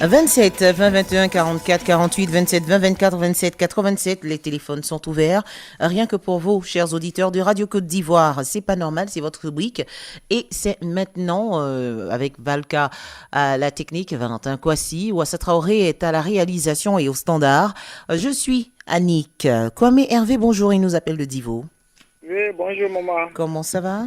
27 20 21 44 48 27 20 24 27 87. Les téléphones sont ouverts. Rien que pour vous, chers auditeurs de Radio Côte d'Ivoire. C'est pas normal, c'est votre rubrique. Et c'est maintenant avec Valka à la technique, Valentin Kwasi, Ouassa Traoré est à la réalisation et au standard. Je suis Annick. Kwame Hervé, bonjour, il nous appelle de Divo. Oui, bonjour maman. Comment ça va?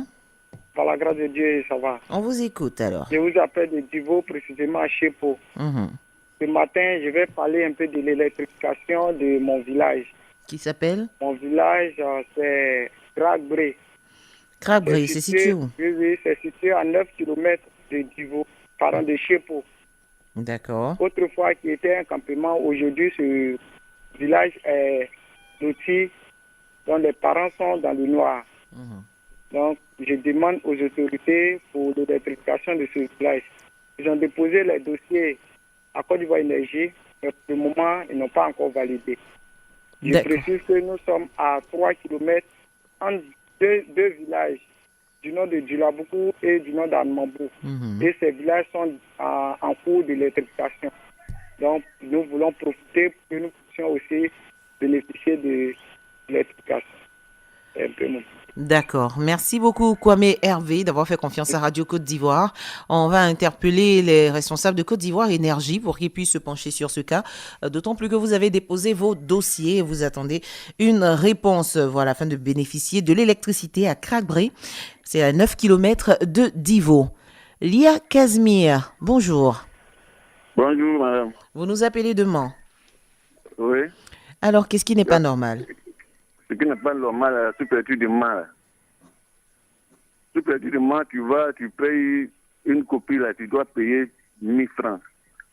Par la grâce de Dieu, ça va. On vous écoute alors. Je vous appelle de Divo, précisément à Chepo. Ce matin, je vais parler un peu de l'électrification de mon village. Qui s'appelle? Mon village, c'est Kragbré. Kragbré, c'est situé où? Oui, c'est situé à 9 km de Divo, parlant de Chepo. D'accord. Autrefois, qui était un campement, aujourd'hui, ce village est loti, dont les parents sont dans le noir. Donc, je demande aux autorités pour l'électrification de ce village. Ils ont déposé les dossiers à Côte d'Ivoire Énergie, mais pour le moment, ils n'ont pas encore validé. Je précise que nous sommes à 3 km entre deux villages, du nord de Djulaboukou et du nord d'Anmambou. Et ces villages sont en cours d'électrification. Donc, nous voulons profiter pour que nous puissions aussi bénéficier de l'électrification. C'est un peu mon... D'accord. Merci beaucoup, Kwame Hervé, d'avoir fait confiance à Radio Côte d'Ivoire. On va interpeller les responsables de Côte d'Ivoire Énergie pour qu'ils puissent se pencher sur ce cas. D'autant plus que vous avez déposé vos dossiers et vous attendez une réponse. Voilà, afin de bénéficier de l'électricité à Kragbré. C'est à 9 km de Divo. Lia Casimir, bonjour. Bonjour, madame. Vous nous appelez de Mans. Oui. Alors, qu'est-ce qui n'est pas normal? Ce qui n'est pas normal à la sous-préfecture de Mans. Sous-préfecture de Mans, tu payes une copie, là, tu dois payer 1000 francs.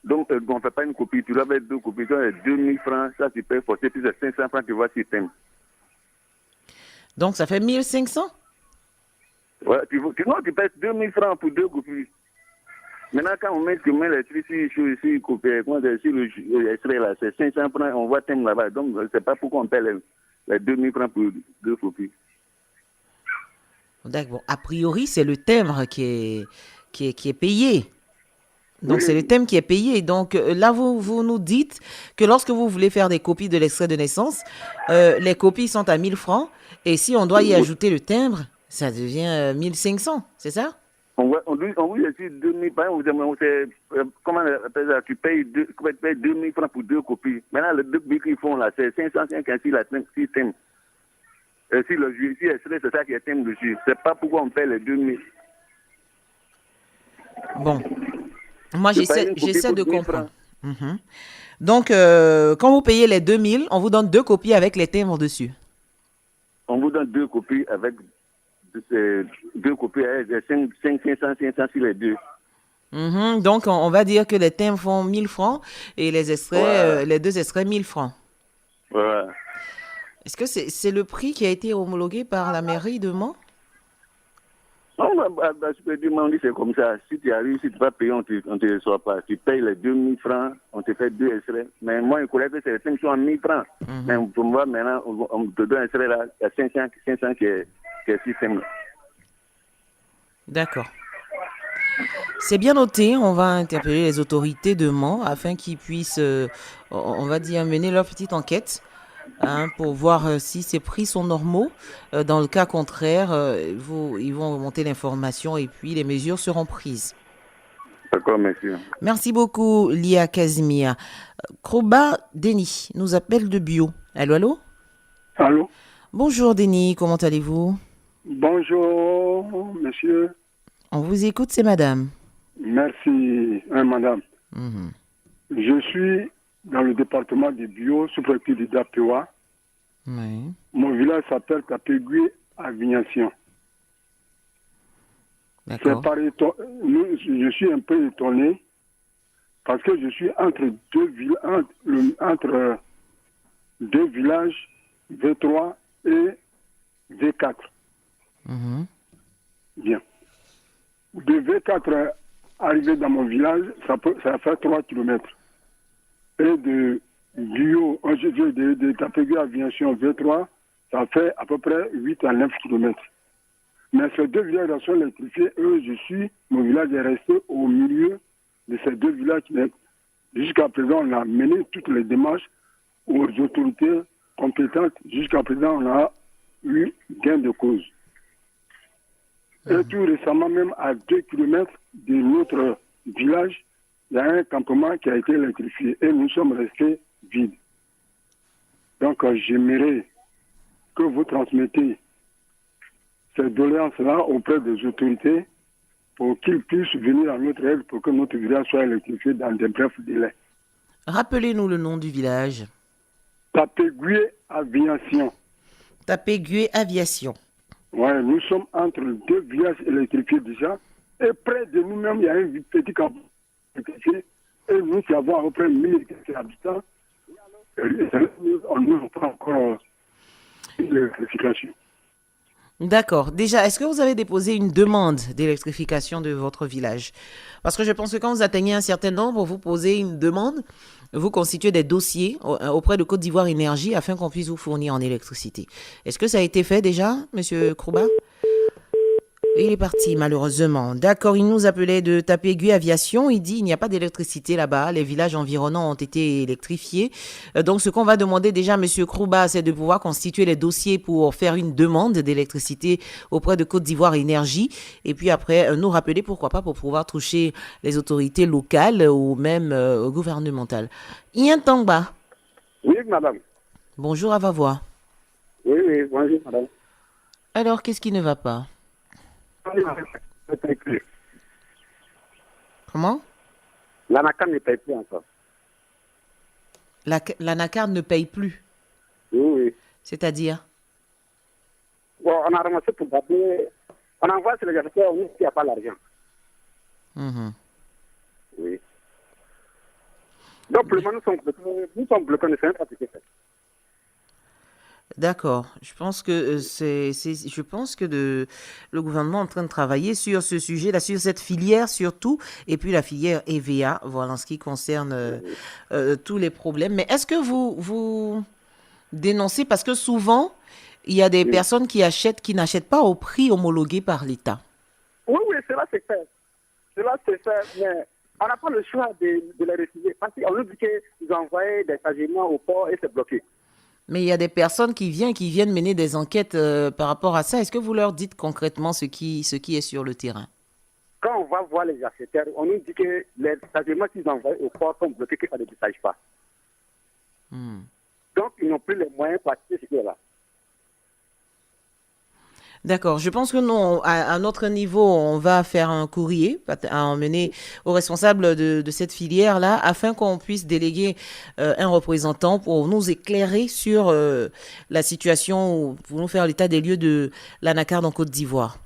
Donc, on ne fait pas une copie, tu dois faire deux copies, tu as 2000 francs, ça tu payes forcé, puis c'est 500 francs, tu vois système. Donc, ça fait 1500? Ouais, tu payes 2000 francs pour deux copies. Maintenant, quand on met l'électricité sur le extrait, là, c'est 500 francs, on voit thème là-bas. Donc, je ne sais pas pourquoi on paie les 2000 francs pour deux copies. D'accord. A priori, c'est le timbre qui est payé. Donc, c'est le thème qui est payé. Donc, là, vous nous dites que lorsque vous voulez faire des copies de l'extrait de naissance, les copies sont à 1000 francs. Et si on doit y ajouter le timbre, ça devient 1500. C'est ça? On vous dit 2000 francs, comment on appelle ça? Tu payes 2000 francs pour deux copies. Maintenant, les deux copies qu'ils font là, c'est 550 si la thème. Si le juge, c'est ça qui est thème dessus. C'est pas pourquoi on paie les 2000. Bon. Moi, j'essaie de comprendre. Donc, quand vous payez les 2000, on vous donne deux copies avec les timbres dessus. On vous donne deux copies avec 500 sur les deux. Donc, on va dire que les timbres font 1000 francs et les extraits, les deux extraits, 1000 francs. Voilà. Est-ce que c'est le prix qui a été homologué par la mairie de Mans? Non, on dit c'est comme ça. Si tu arrives, si tu vas payer, on ne te reçoit pas. Tu payes les 2000 francs, on te fait deux extraits. Mais moi, je connais que c'est les 500 à 1000 francs. Mais pour moi, maintenant, on te donne un extrait là, il y a 500 qui est système. D'accord. C'est bien noté. On va interpeller les autorités de Mans afin qu'ils puissent, on va dire, mener leur petite enquête. Pour voir si ces prix sont normaux. Dans le cas contraire, ils vont remonter l'information et puis les mesures seront prises. D'accord, merci. Merci beaucoup, Lia Casimir. Kroba Denis nous appelle de Bio. Allô, allô? Allô? Bonjour, Denis, comment allez-vous? Bonjour, monsieur. On vous écoute, c'est madame. Merci, madame. Je suis dans le département de Bio, sous-préfecture de Dapewa. Oui. Mon village s'appelle Tapegui Avignation. D'accord. Je suis un peu étonné parce que je suis entre deux villages, V3 et V4. Bien. De V4 arriver dans mon village, ça fait 3 km. Et de Bio, de Tapegui Aviation V3, ça fait à peu près 8 à 9 km. Mais ces deux villages sont électrifiés. Mon village est resté au milieu de ces deux villages. Mais jusqu'à présent, on a mené toutes les démarches aux autorités compétentes. Jusqu'à présent, on a eu gain de cause. Et tout récemment, même à 2 kilomètres de notre village, il y a un campement qui a été électrifié et nous sommes restés vides. Donc, j'aimerais que vous transmettez ces doléances-là auprès des autorités pour qu'ils puissent venir à notre aide pour que notre village soit électrifié dans de brefs délais. Rappelez-nous le nom du village. Tapégué Aviation. Tapégué Aviation. Ouais, nous sommes entre deux villages électrifiés déjà. Et près de nous-mêmes, il y a un petit campement électrifié. Et nous qui avons à peu près 1000 habitants, on n'a pas encore l'électrification. D'accord. Déjà, est-ce que vous avez déposé une demande d'électrification de votre village? Parce que je pense que quand vous atteignez un certain nombre, vous posez une demande, vous constituez des dossiers auprès de Côte d'Ivoire Énergie afin qu'on puisse vous fournir en électricité. Est-ce que ça a été fait déjà, Monsieur Krouba? Il est parti, malheureusement. D'accord, il nous appelait de Tapégué Aviation. Il dit il n'y a pas d'électricité là-bas. Les villages environnants ont été électrifiés. Donc, ce qu'on va demander déjà, Monsieur Krouba, c'est de pouvoir constituer les dossiers pour faire une demande d'électricité auprès de Côte d'Ivoire Énergie. Et puis après, nous rappeler, pourquoi pas, pour pouvoir toucher les autorités locales ou même gouvernementales. Ian Tangba. Oui, madame. Bonjour à Vavoie. Oui, bonjour, madame. Alors, qu'est-ce qui ne va pas? Comment? L'ANACAR ne paye plus encore. L'ANACAR ne paye plus. Oui. C'est-à-dire? Bon, on a ramassé pour papier. On envoie sur les agriculteurs, on dit qu'il n'y a pas l'argent. Oui. Donc, pour le moment, nous sommes bloqués, on ne sait même pas ce que c'est. D'accord. Je pense que le gouvernement est en train de travailler sur ce sujet-là, sur cette filière surtout, et puis la filière EVA, voilà, en ce qui concerne tous les problèmes. Mais est-ce que vous dénoncez, parce que souvent, il y a des personnes qui n'achètent pas au prix homologué par l'État. Oui, cela c'est fait. Mais on n'a pas le choix de les refuser. Parce qu'on nous dit qu'ils ont envoyé des stagiaires au port et c'est bloqué. Mais il y a des personnes qui viennent mener des enquêtes par rapport à ça. Est-ce que vous leur dites concrètement ce qui est sur le terrain? Quand on va voir les acheteurs, on nous dit que les stagiaires qu'ils ont envoyés au port sont bloqués, que ça ne décharge pas. Donc, ils n'ont plus les moyens pour acheter ce qui est là. D'accord. Je pense que nous, à notre niveau, on va faire un courrier à emmener aux responsables de cette filière-là afin qu'on puisse déléguer un représentant pour nous éclairer sur la situation, pour nous faire l'état des lieux de l'anacarde en Côte d'Ivoire.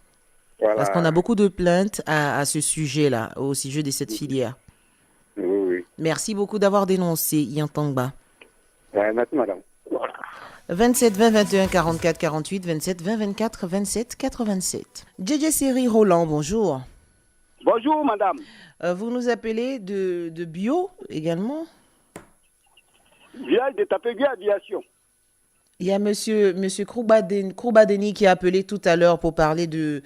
Voilà. Parce qu'on a beaucoup de plaintes à ce sujet-là, au sujet de cette filière. Oui. Merci beaucoup d'avoir dénoncé, Yantangba. Merci, madame. 27 20 21 44 48, 27 20 24 27 87. JJ Série Roland, bonjour. Bonjour, madame. Vous nous appelez de Bio également? Village de Tapégué Aviation. Il y a monsieur Kroubadeni qui a appelé tout à l'heure pour parler de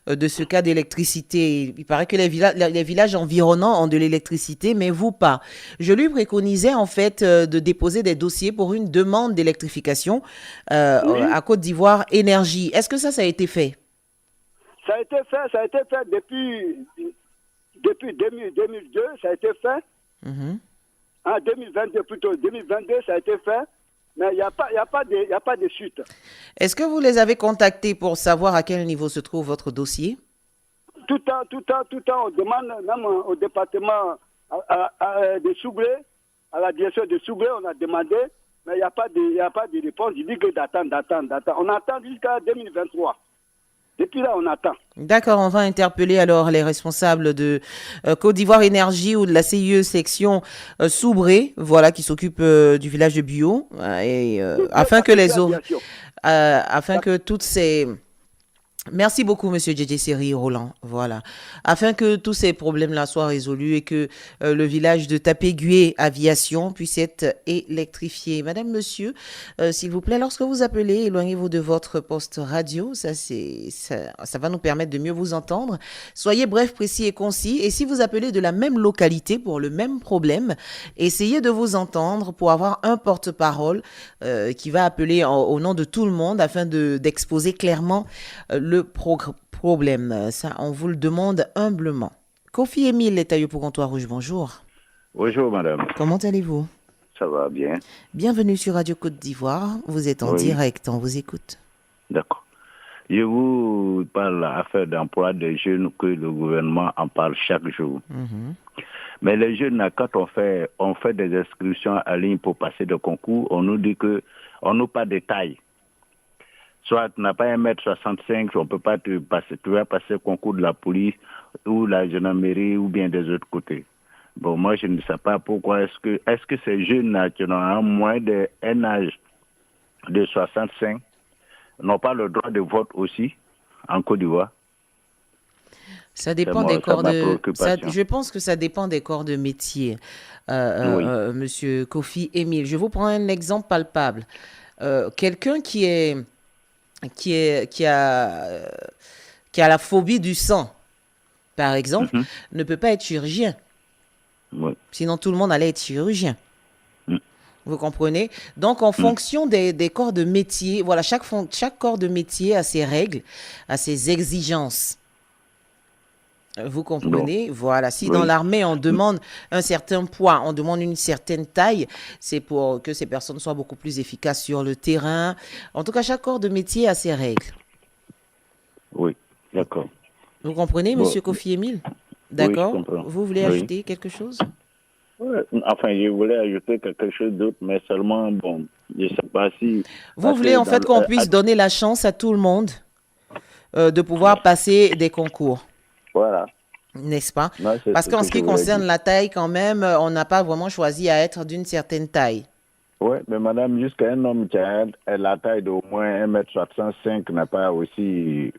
ce cas d'électricité. Il paraît que les villages environnants ont de l'électricité, mais vous pas. Je lui préconisais en fait de déposer des dossiers pour une demande d'électrification à Côte d'Ivoire Énergie. Est-ce que ça a été fait? Ça a été fait depuis 2002, ça a été fait. En 2022 plutôt, 2022, ça a été fait. Mais il n'y a pas de suite. Est-ce que vous les avez contactés pour savoir à quel niveau se trouve votre dossier? Tout le temps, on demande même au département de Soubré, à la direction de Soubré, on a demandé, mais il n'y a pas de réponse. Il dit que d'attendre. On attend jusqu'à 2023. Depuis là, on attend. D'accord, on va interpeller alors les responsables de Côte d'Ivoire Énergie ou de la CIE section Soubré, voilà, qui s'occupe du village de Bio, afin que toutes ces Merci beaucoup, Monsieur Djedje Seri Roland. Voilà. Afin que tous ces problèmes-là soient résolus et que le village de Tapégué Aviation puisse être électrifié. Madame, monsieur, s'il vous plaît, lorsque vous appelez, éloignez-vous de votre poste radio. Ça va nous permettre de mieux vous entendre. Soyez bref, précis et concis. Et si vous appelez de la même localité pour le même problème, essayez de vous entendre pour avoir un porte-parole qui va appeler au nom de tout le monde afin d'exposer clairement le problème. Ça, on vous le demande humblement. Kofi Émile, les tailleux pour Comptoir Rouge, bonjour. Bonjour, madame. Comment allez-vous? Ça va bien. Bienvenue sur Radio Côte d'Ivoire. Vous êtes en direct, on vous écoute. D'accord. Je vous parle de l'affaire d'emploi des jeunes que le gouvernement en parle chaque jour. Mais les jeunes, quand on fait des inscriptions en ligne pour passer des concours, on nous dit on nous pas de taille. Soit tu n'as pas 1m65, on peut pas te passer. Tu vas passer le concours de la police ou la gendarmerie ou bien des autres côtés. Bon, moi, je ne sais pas pourquoi. Est-ce que ces jeunes-là qui ont moins d'un âge de 65 n'ont pas le droit de vote aussi en Côte d'Ivoire? Ça dépend des corps de. Je pense que ça dépend des corps de métier, Monsieur Kofi Émile. Je vous prends un exemple palpable. Quelqu'un qui a la phobie du sang, par exemple, ne peut pas être chirurgien. Oui. Sinon, tout le monde allait être chirurgien. Vous comprenez? Donc, en fonction des corps de métier, voilà, chaque corps de métier a ses règles, a ses exigences. Vous comprenez? Voilà. Si dans l'armée, on demande un certain poids, on demande une certaine taille, c'est pour que ces personnes soient beaucoup plus efficaces sur le terrain. En tout cas, chaque corps de métier a ses règles. Oui, d'accord. Vous comprenez, Monsieur Kofi Émile? D'accord. Oui, vous voulez ajouter quelque chose? Enfin, je voulais ajouter quelque chose d'autre, mais seulement, bon, je ne sais pas si... Vous voulez en fait qu'on puisse donner la chance à tout le monde de pouvoir passer des concours. Voilà. N'est-ce pas? Parce qu'en ce qui concerne la taille, quand même, on n'a pas vraiment choisi à être d'une certaine taille. Oui, mais madame, jusqu'à un homme qui a la taille d'au moins 1m65 n'a pas aussi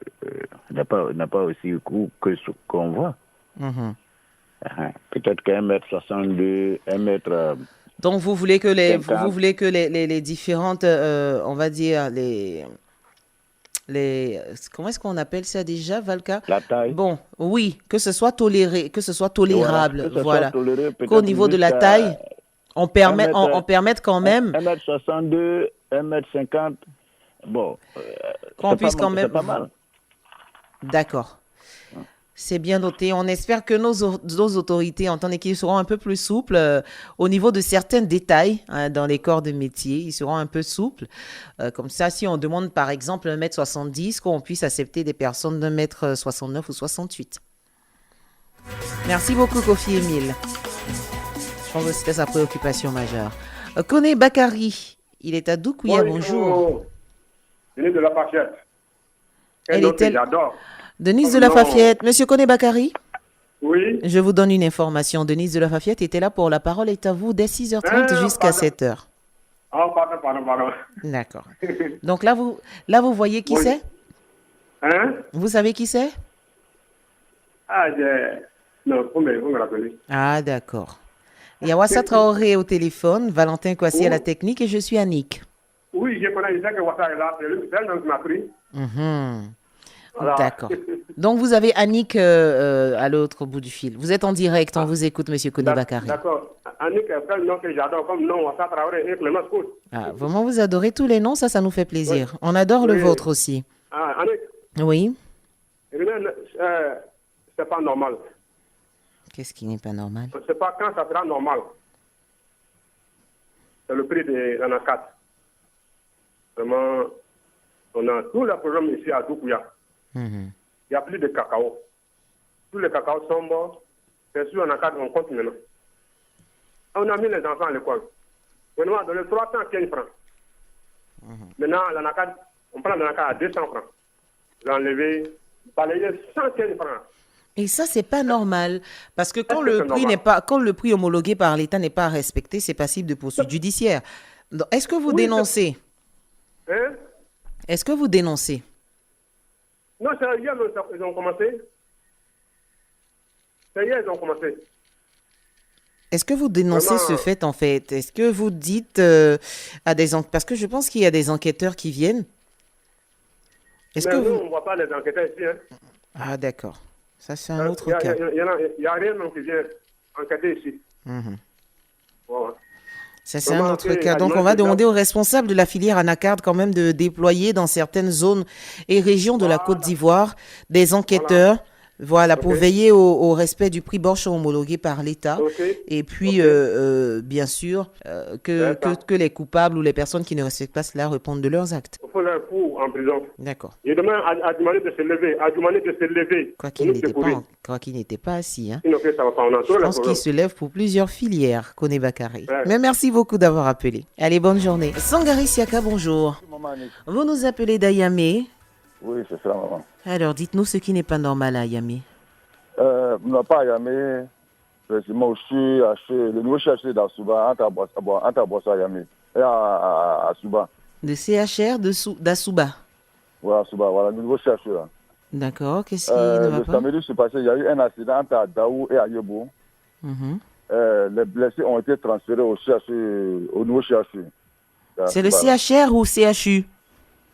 court que ce qu'on voit. Peut-être qu'à 1m62, 1m... Donc, vous voulez que les différentes, on va dire, comment est-ce qu'on appelle ça déjà, Valka? La taille. Bon, oui, que ce soit toléré, que ce soit tolérable, voilà. Qu'au niveau de la taille, on permette quand même... 1m62, 1m50, bon... qu'on puisse quand même... C'est pas mal. D'accord. C'est bien noté. On espère que nos autorités, en tant qu'équipe, seront un peu plus souples au niveau de certains détails dans les corps de métier. Ils seront un peu souples. Comme ça, si on demande par exemple 1m70, qu'on puisse accepter des personnes d'1m69 ou 68. Merci beaucoup, Kofi Émile. Je pense que c'était sa préoccupation majeure. Koné Bakari, il est à Doukouya. Bonjour. Denise de la Fafette. J'adore. Denise de la Fafiette. Monsieur Koné Bakari? Oui. Je vous donne une information. Denise de la Fafiette était là pour la parole est à vous dès 6h30 jusqu'à 7h. Ah, pardon. D'accord. Donc là, vous voyez qui c'est? Hein? Vous savez qui c'est? Non, vous me rappelez. Ah, d'accord. Il y a Wassa Traoré au téléphone, Valentin Kwasi à la technique et je suis Annick. Oui, je connais, que Wassa est là. C'est elle qui m'a pris. Voilà. D'accord. Donc, vous avez Annick à l'autre bout du fil. Vous êtes en direct, on vous écoute, Monsieur Koné Bakari. D'accord. Annick, c'est le nom que j'adore, comme nom Wassa Traoré et Clément Scott. Ah, vraiment, vous adorez tous les noms, ça nous fait plaisir. Oui. On adore le vôtre aussi. Ah, Annick. Oui. C'est pas normal. Qu'est-ce qui n'est pas normal? Je ne sais pas quand ça sera normal. C'est le prix de l'anacat. Vraiment, on a tous les programmes ici à Doukouya. Il n'y a plus de cacao. Tous les cacao sont morts. C'est sûr, on compte maintenant. On a mis les enfants à l'école. Maintenant, on a donné 315 francs. Maintenant, on prend l'anacat à 200 francs. L'enlever, balayer 115 francs. Et ça, c'est pas normal. Parce que quand le prix homologué par l'État n'est pas respecté, c'est passible de poursuite judiciaire. Donc, est-ce que vous dénoncez? Hein? Est-ce que vous dénoncez? Non, c'est hier, ils ont commencé. C'est hier, ils ont commencé. Est-ce que vous dénoncez Vraiment, ce fait, en fait? Est-ce que vous dites à des... Parce que je pense qu'il y a des enquêteurs qui viennent. Est-ce mais que nous, vous... on ne voit pas les enquêteurs ici. Hein. Ah, d'accord. Ça, c'est un autre Il cas. n'y a rien qui vient enquêter ici. Mhm. Voilà. Ça, c'est un Vraiment, autre et cas. Donc, à on va l'image de demander aux responsables de la filière anacarde quand même de déployer dans certaines zones et régions de la Côte d'Ivoire des enquêteurs, voilà, pour Ok. veiller au respect du prix Borch homologué par l'État. Ok. Et puis, bien sûr, que les coupables ou les personnes qui ne respectent pas cela répondent de leurs actes. Il faut leur coup en prison. D'accord. Je demande à demander de se lever, Quoi Pour qu'il nous n'était secourir. pas assis. Hein. Sinon, que ça va pas, on a trop Je les pense qu'il problèmes. se lève pour plusieurs filières, Koné Bakary. Ouais. Mais merci beaucoup d'avoir appelé. Allez, bonne journée. Sangari Siaka, bonjour. Vous nous appelez d'Ayamé. Oui, c'est ça, maman. Alors, dites-nous ce qui n'est pas normal à Ayamé. Non, pas à Yamé. Précisément, le nouveau cherché d'Asuba, entre Aboissa et Yamé. Et à Asuba. De CHR d'Asuba. Voilà, Asuba, voilà, le nouveau cherché là. D'accord, qu'est-ce qui ne va Le pas? samedi, c'est passé, il y a eu un accident entre Daou et Ayebo. Mhm. Les blessés ont été transférés au nouveau cherché. C'est le CHR ou CHU?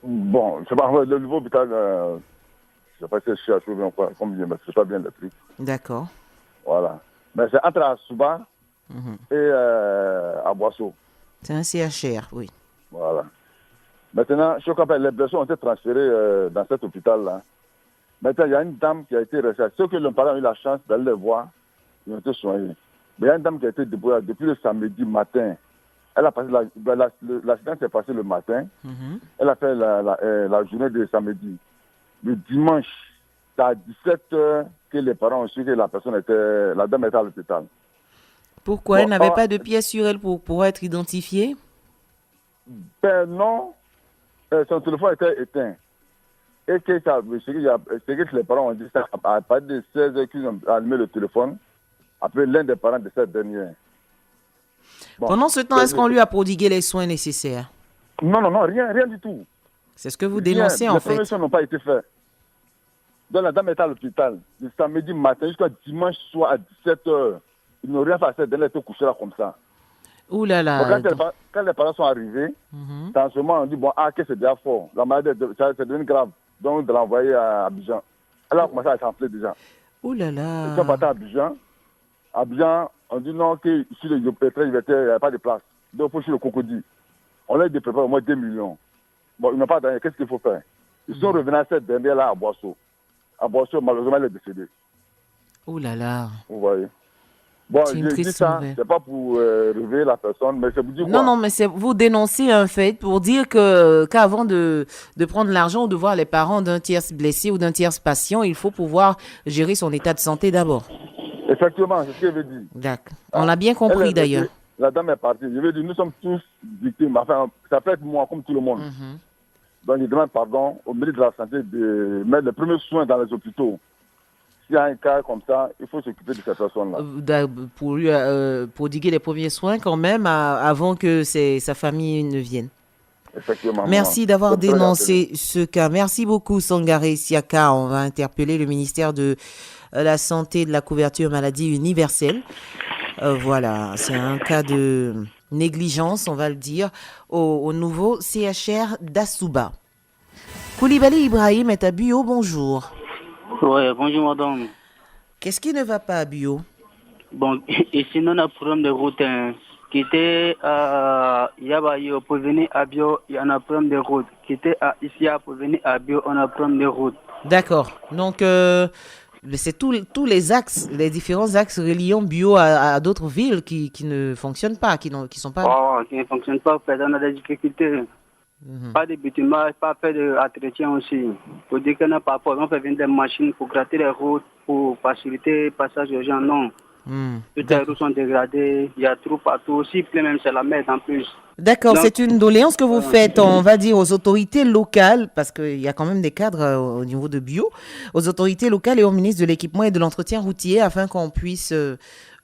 Bon, c'est pas le nouveau hôpital. Je ne sais pas si c'est cherché ou bien quoi, comme je ne sais pas bien le prix. D'accord. Voilà. Mais c'est entre Asuba et Aboisseau. C'est un CHR, oui. Voilà. Maintenant, je crois que les blessés ont été transférés dans cet hôpital-là. Maintenant, il y a une dame qui a été restée. Ceux que les parents ont eu la chance d'aller les voir, ils ont été soignés. Mais il y a une dame qui a été débrouillée depuis le samedi matin. Elle a passé l'accident s'est passé le matin. Mhm. Elle a fait la journée de samedi. Le dimanche, c'est à 17h que les parents ont su que la dame était à l'hôpital. Pourquoi Bon, elle n'avait pas de pièce sur elle pour pouvoir être identifiée? Ben non, son téléphone était éteint. Et c'est que les parents ont dit ça à partir de 16h qu'ils ont allumé le téléphone, après l'un des parents de cette dernière. Bon, Pendant ce temps, est-ce qu'on lui a prodigué les soins nécessaires? Non, rien du tout. C'est ce que vous dénoncez en Les fait. premiers soins n'ont pas été faits. Donc la dame est à l'hôpital le samedi matin jusqu'à dimanche soir à 17h. Ils n'ont rien fait à cette dernière, elle était couchée là comme ça. Ouh là Donc, là. quand les parents sont arrivés, Mhm. dans ce moment, on dit, bon, que c'est déjà fort. La maladie, c'est devenu grave. Donc, de l'envoyer à Abidjan. Elle a commencé à s'enfler déjà. Ouh là Ils sont là. partis à Abidjan. Abidjan, on dit non, que ici, le Yopétré, il n'y a pas de place. Donc, il faut chez le Cocody. On leur a préparé au moins 2 millions. Bon, ils n'ont pas donné. Qu'est-ce qu'il faut faire? Ils sont revenus à cette dernière-là à Boisseau. À Boisseau, malheureusement, elle est décédée. Ouh là là. Vous voyez? Bon, C'est je une dis triste ça, nouvelle. c'est pas pour réveiller la personne, mais c'est pour dire Non, quoi? non, mais c'est vous dénoncez un fait pour dire qu'avant de prendre l'argent ou de voir les parents d'un tiers blessé ou d'un tiers patient, il faut pouvoir gérer son état de santé d'abord. Effectivement, c'est ce qu'elle veut dire. D'accord. On l'a bien compris Elle est d'ailleurs. blessée, la dame est partie. Je veux dire, nous sommes tous victimes. Enfin, ça peut être moi comme tout le monde. Mhm. Donc, je demande pardon au ministre de la Santé de mettre les premiers soins dans les hôpitaux. S'il y a un cas comme ça, il faut s'occuper de cette personne-là. Pour lui prodiguer les premiers soins quand même avant que sa famille ne vienne. Effectivement. Merci maman. d'avoir C'est très dénoncé ce cas. Merci beaucoup, Sangaré Siaka. On va interpeller le ministère de la Santé et de la couverture maladie universelle. Voilà, c'est un cas de négligence, on va le dire, au nouveau CHR d'Asuba. Koulibaly Ibrahim est à Bio, bonjour. Oui, bonjour madame. Qu'est-ce qui ne va pas à Bio? Bon, ici, on a un problème de route qui était pour venir à Bio, il y en a un problème de route. Qui était ici pour venir à Bio, on a un problème de route. D'accord. Donc, c'est tous les axes, les différents axes reliant Bio à d'autres villes qui ne fonctionnent pas, qui sont pas... Oh, qui ne fonctionne pas, on a des difficultés. Pas de bâtiments, pas fait d'entretien aussi. Pour dire qu'on n'a pas on fait venir des machines pour gratter les routes, pour faciliter le passage aux gens, non. Toutes les routes sont dégradées, il y a trop partout aussi, même c'est la merde en plus. D'accord, Donc, c'est une doléance que vous faites, on va dire, aux autorités locales, parce qu'il y a quand même des cadres au niveau de Bio, aux autorités locales et au ministre de l'équipement et de l'entretien routier, afin qu'on puisse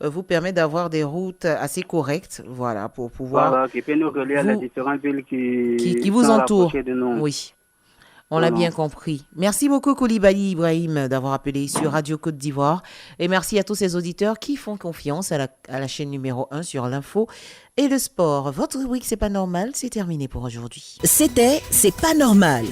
vous permettre d'avoir des routes assez correctes, voilà, pour pouvoir... Voilà, qui peut nous relier à les différentes villes qui vous sont entourent. rapprochées de nous. Oui. On l'a bien compris. Merci beaucoup, Koulibaly Ibrahim, d'avoir appelé sur Radio Côte d'Ivoire. Et merci à tous ces auditeurs qui font confiance à la chaîne numéro 1 sur l'info et le sport. Votre rubrique C'est pas normal, c'est terminé pour aujourd'hui. C'était C'est pas normal.